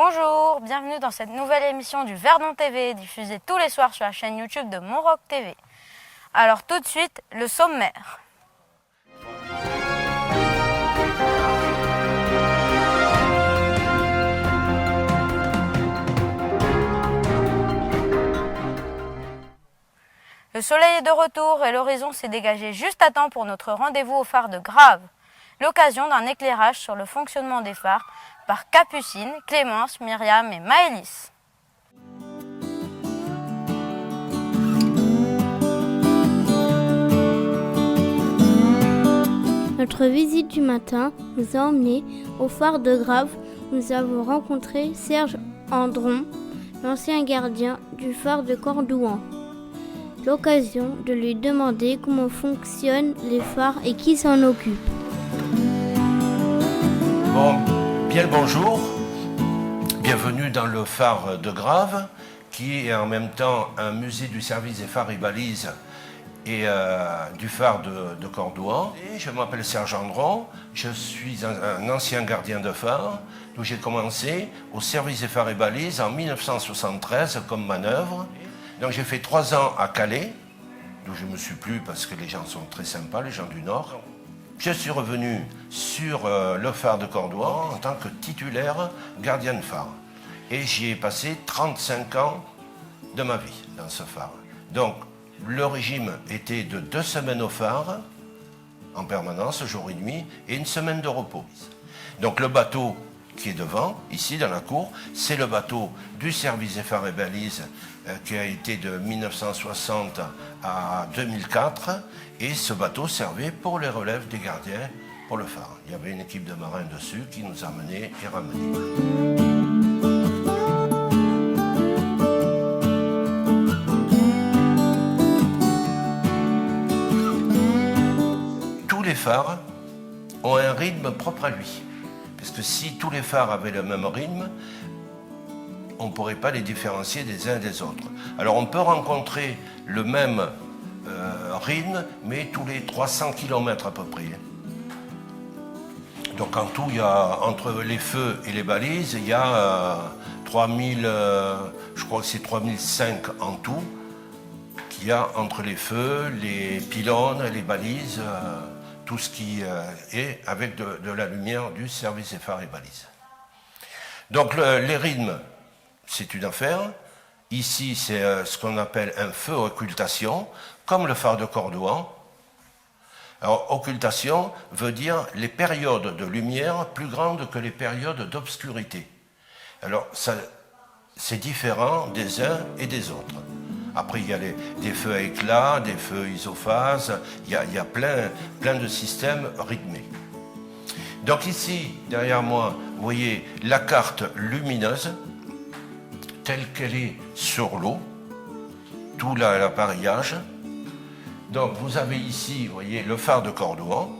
Bonjour, bienvenue dans cette nouvelle émission du Verdon TV, diffusée tous les soirs sur la chaîne YouTube de Montroc TV. Alors tout de suite, le sommaire. Le soleil est de retour et l'horizon s'est dégagé juste à temps pour notre rendez-vous au phare de Grave. L'occasion d'un éclairage sur le fonctionnement des phares par Capucine, Clémence, Myriam et Maëlys. Notre visite du matin nous a emmenés au phare de Grave où nous avons rencontré Serge Andron, l'ancien gardien du phare de Cordouan. L'occasion de lui demander comment fonctionnent les phares et qui s'en occupe. Bien le bonjour, bienvenue dans le phare de Grave, qui est en même temps un musée du service des phares et balises et du phare de Cordouan. Et je m'appelle Serge Andron, je suis un ancien gardien de phare, d'où j'ai commencé au service des phares et balises en 1973 comme manœuvre. Donc j'ai fait 3 ans à Calais, d'où je ne me suis plu parce que les gens sont très sympas, les gens du Nord. Je suis revenu sur le phare de Cordouan en tant que titulaire gardien de phare. Et j'y ai passé 35 ans de ma vie dans ce phare. Donc le régime était de 2 semaines au phare, en permanence, jour et nuit, et 1 semaine de repos. Donc le bateau qui est devant, ici dans la cour, c'est le bateau du service des phares et balises qui a été de 1960 à 2004. Et ce bateau servait pour les relèves des gardiens pour le phare. Il y avait une équipe de marins dessus qui nous amenait et ramenait. Tous les phares ont un rythme propre à lui. Parce que si tous les phares avaient le même rythme, on ne pourrait pas les différencier des uns des autres. Alors on peut rencontrer le même rythme, mais tous les 300 km à peu près. Donc en tout, il y a, entre les feux et les balises, il y a 3000, je crois que c'est 3005 en tout, qu'il y a entre les feux, les pylônes, les balises, tout ce qui est avec de la lumière du service des phares et balises. Donc les rythmes, c'est une affaire. Ici, c'est ce qu'on appelle un feu occultation, comme le phare de Cordouan. Alors, occultation veut dire les périodes de lumière plus grandes que les périodes d'obscurité. Alors, c'est différent des uns et des autres. Après, il y a des feux à éclat, des feux isophases, il y a plein de systèmes rythmés. Donc ici, derrière moi, vous voyez la carte lumineuse, telle qu'elle est sur l'eau, tout l'appareillage. Donc vous avez ici, vous voyez, le phare de Cordouan,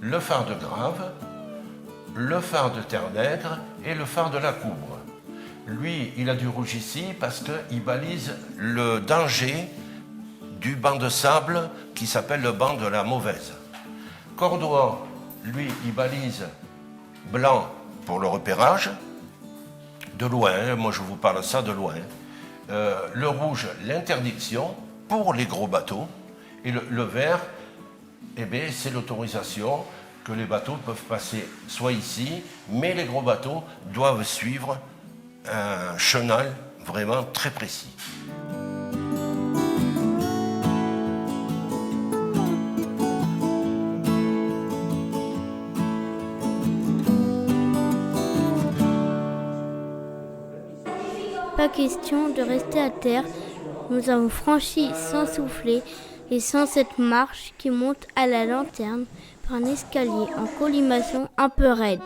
le phare de Grave, le phare de Terre-Nègre et le phare de la Coubre. Lui, il a du rouge ici parce qu'il balise le danger du banc de sable qui s'appelle le banc de la Mauvaise. Cordouan, lui, il balise blanc pour le repérage, de loin, moi je vous parle ça de loin. Le rouge, l'interdiction pour les gros bateaux. Et le vert, eh bien, c'est l'autorisation que les bateaux peuvent passer soit ici, mais les gros bateaux doivent suivre un chenal vraiment très précis. Pas question de rester à terre, nous avons franchi sans souffler et sans cette marche qui monte à la lanterne par un escalier en colimaçon un peu raide.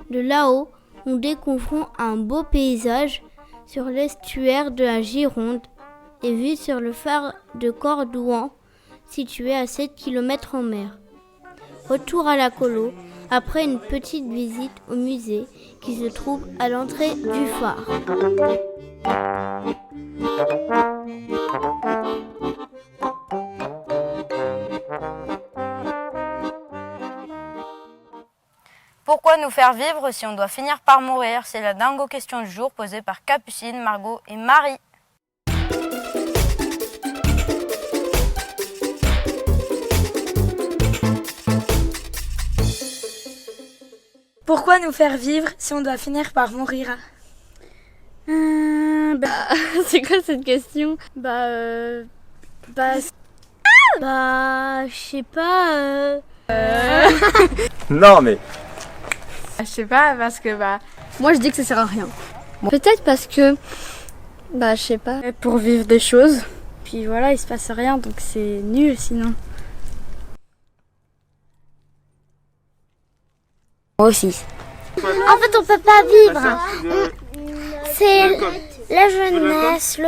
De là-haut, nous découvrons un beau paysage sur l'estuaire de la Gironde et vue sur le phare de Cordouan, situé à 7 km en mer. Retour à la colo, après une petite visite au musée qui se trouve à l'entrée du phare. Pourquoi nous faire vivre si on doit finir par mourir? C'est la dingo question du jour posée par Capucine, Margot et Marie. Pourquoi nous faire vivre si on doit finir par mourir? C'est quoi cette question? Je sais pas. Non mais Je sais pas, parce que Moi je dis que ça sert à rien. Peut-être parce que, je sais pas. pour vivre des choses, puis voilà, il se passe rien, donc c'est nul sinon. Moi aussi. En fait, on peut pas vivre. C'est la jeunesse,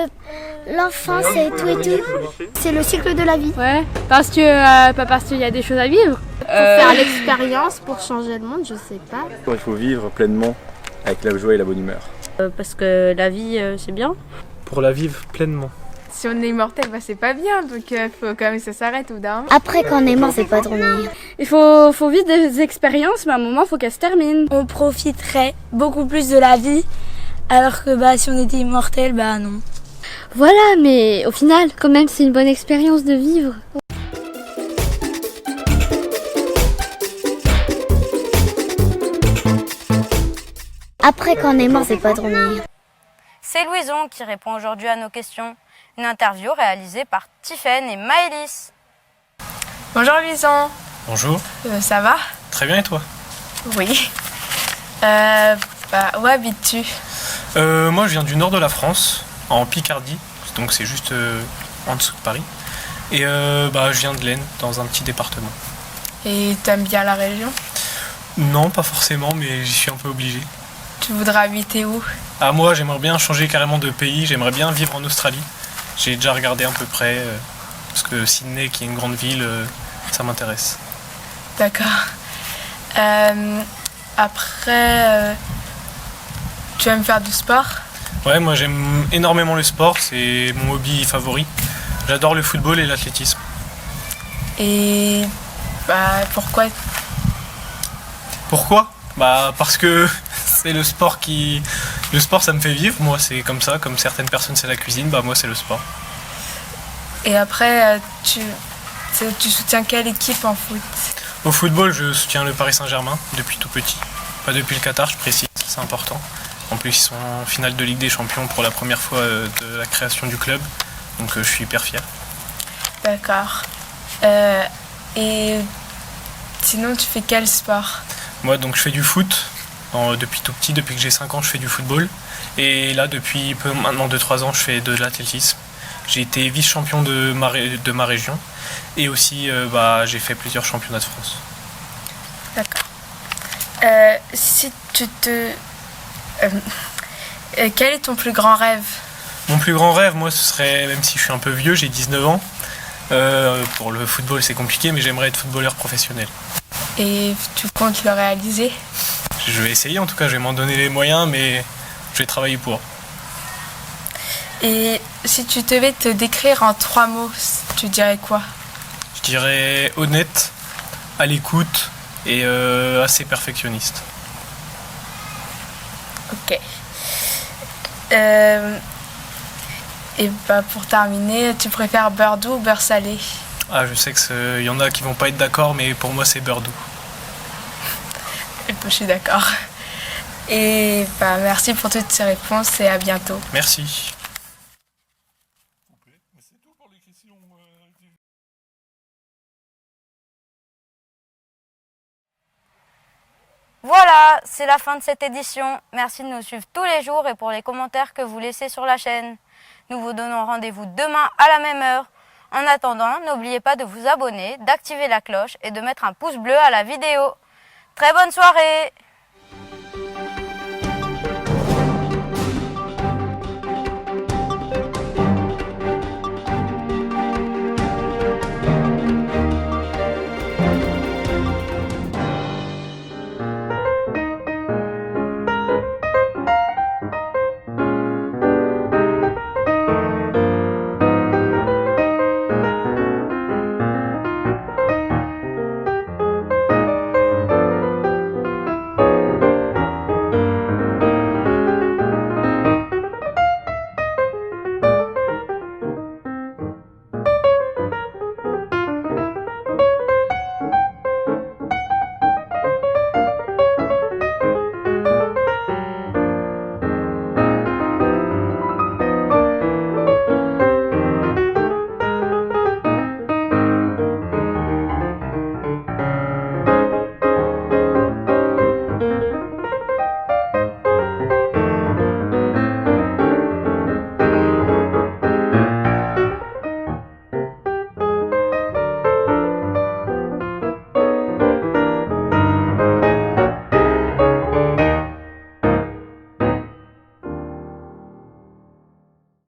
l'enfance et tout et tout. C'est le cycle de la vie. Ouais, parce que, pas parce qu'il y a des choses à vivre. Pour faire l'expérience, pour changer le monde, je sais pas. il faut vivre pleinement avec la joie et la bonne humeur. Parce que la vie, c'est bien. Pour la vivre pleinement. Si on est immortel, c'est pas bien, donc faut quand même que ça s'arrête au d'un moment. Après, quand on est mort, c'est pas dormir. Il faut vivre des expériences, mais à un moment, faut qu'elles se terminent. On profiterait beaucoup plus de la vie, alors que si on était immortel, non. Voilà, mais au final, quand même, c'est une bonne expérience de vivre. Après, quand on est mort, c'est pas dormir. C'est Louison qui répond aujourd'hui à nos questions. Une interview réalisée par Tiffaine et Maëlys. Bonjour Luison. Bonjour. Ça va? Très bien et toi? Oui. Où habites-tu? Moi je viens du nord de la France, en Picardie, donc c'est juste en dessous de Paris. Et je viens de l'Aisne, dans un petit département. Et t'aimes bien la région? Non, pas forcément, mais j'y suis un peu obligé. Tu voudrais habiter où? Moi j'aimerais bien changer carrément de pays, j'aimerais bien vivre en Australie. J'ai déjà regardé à peu près, parce que Sydney, qui est une grande ville, ça m'intéresse. D'accord. Après, tu aimes faire du sport? Ouais, moi j'aime énormément le sport, c'est mon hobby favori. J'adore le football et l'athlétisme. Et pourquoi? Pourquoi? Parce que c'est le sport Le sport ça me fait vivre, moi c'est comme ça, comme certaines personnes c'est la cuisine, moi c'est le sport. Et après, tu soutiens quelle équipe en foot? Au football, je soutiens le Paris Saint-Germain depuis tout petit. Pas depuis le Qatar, je précise, c'est important. En plus, ils sont en finale de Ligue des Champions pour la première fois de la création du club, donc je suis hyper fier. D'accord. Et sinon, tu fais quel sport? Moi, donc, je fais du foot. Depuis tout petit, depuis que j'ai 5 ans, je fais du football. Et là, depuis maintenant 2-3 ans, je fais de l'athlétisme. J'ai été vice-champion de ma région. Et aussi, j'ai fait plusieurs championnats de France. D'accord. Si tu te... quel est ton plus grand rêve? Mon plus grand rêve, moi, ce serait, même si je suis un peu vieux, j'ai 19 ans. Pour le football, c'est compliqué, mais j'aimerais être footballeur professionnel. Et tu comptes le réaliser? Je vais essayer, en tout cas, je vais m'en donner les moyens, mais je vais travailler pour. Et si tu devais te décrire en 3 mots, tu dirais quoi? Je dirais honnête, à l'écoute et assez perfectionniste. Ok. Et pour terminer, tu préfères beurre doux ou beurre salé? Je sais qu'il y en a qui vont pas être d'accord, mais pour moi c'est beurre doux. Je suis d'accord. Et merci pour toutes ces réponses et à bientôt. Merci. Voilà, c'est la fin de cette édition. Merci de nous suivre tous les jours et pour les commentaires que vous laissez sur la chaîne. Nous vous donnons rendez-vous demain à la même heure. En attendant, n'oubliez pas de vous abonner, d'activer la cloche et de mettre un pouce bleu à la vidéo. Très bonne soirée!